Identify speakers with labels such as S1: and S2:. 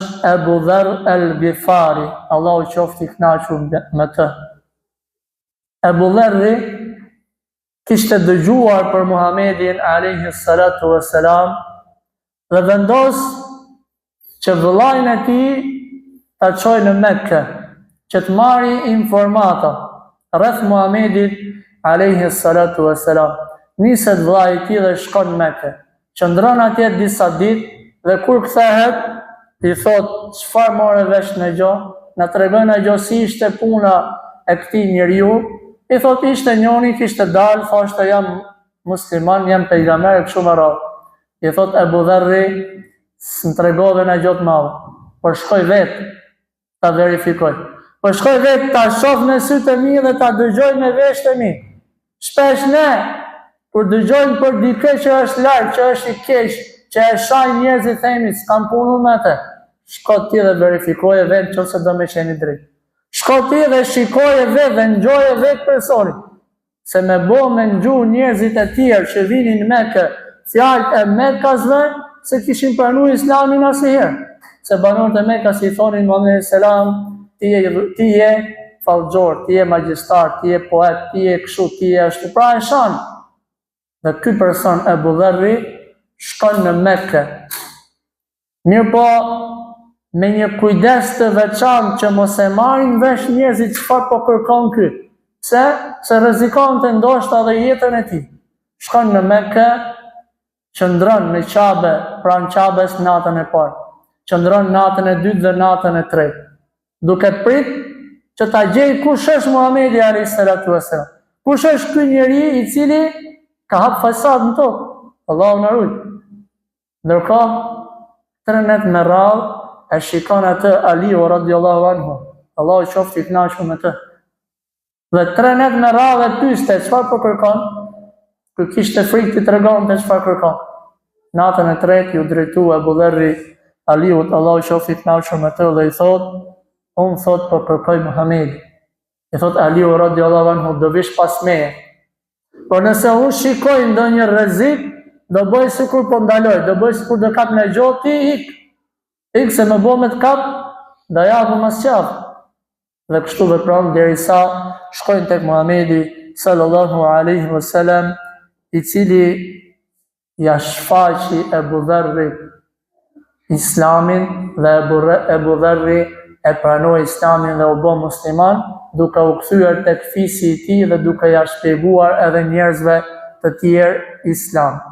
S1: Ebu Dherr el-Ghifari, Allahu qoftë i kënaqur me të. Ebu Dherri kishte dëgjuar për Muhamedin alayhi salatu wassalam dhe vendos që vëllain e tij ta çojë në Mekë, që të marrë informata rreth Muhamedit alayhi salatu wassalam. Niset vllai i tij dhe shkon në Mekë. Qëndron atje disa ditë dhe kur kthehet, i thot, çfarë morë vesh në gjë? Na tregon ajo si ishte puna e këtij njeriu. I thot, ishte njëri, kishte dalë, thoshte jam musliman, jam pejgamber, kështu me radhë. I thot Ebu Dherri, s'm tregove në gjë të madhe, por shkoj vetë ta verifikoj. Po shkoj vetë ta shoh me sytë e mi dhe ta dëgjoj me veshët e mi. Shpesh ne, kur dëgjojmë për dikë që është larg, që është i keq, që e shajnë njerëzit, themi, s'kam punu me te. Shko ti dhe verifikoje vetë nëse do me qeni drejt. Shko ti dhe shikoje vetë dhe ngjoje vetë personin. Se me bo me ngju njerëzit e tjerë që vinin në Mekë, fjalët e Mekasve, se kishin pranu Islamin asnjëherë. Se banorët e Mekës i thonin Muhamedit selam, ti je fallxor, ti je magjistar, ti je poet, ti je kështu, ti je ashtu. Pra e shan. Dhe ky person Ebu Dherri shkon në Mekë. Mirë po, me një kujdes të veçantë që mos e marrin vesh njerëzit çfarë po kërkon ky. Pse? Se rrezikon të ndoshta edhe jetën e tij. Shkon në Mekë, qëndron në Qabe, pranë Qabes natën e parë. Qëndron natën e dytë dhe natën e tretë. Duke prit që ta gjej kush është Muhamedi alayhis salatu wassalam. Kush është ky njeri i cili ka hap fasad në tokë. Allahu na ruaj. Ndërkohë, 3 net me radhë e shikon atë Aliu radiallahu anhu. Allahu qoftë i kënaqur me të. Dhe 3 net me radhë e pyeste çfarë po kërkon. Kur kishte frikë të tregonte çfarë kërkon. Natën e tretë ju drejtua Ebu Dherri Aliut, Allahu qoftë i kënaqur me të, dhe i thot, unë thot po kërkoj Muhamedi. I thot Aliu radiallahu anhu, do vish pas meje. Por nëse unë shikoj ndonjë rrezik, do bëj sikur po ndaloj, do bëj sikur do kap në gjotë, ti ik se më bo me të kap, do japë mas qafë. Dhe kështu vepron derisa shkojnë tek Muhamedi sallallahu alaihi wasallam, i cili ja shfaqi Ebu Dherri Islamin dhe Ebu Dherri e pranoi Islamin dhe u bë musliman, duke u kthyer tek fisi i tij dhe duke ja shpjeguar edhe njerëzve të tjerë Islam.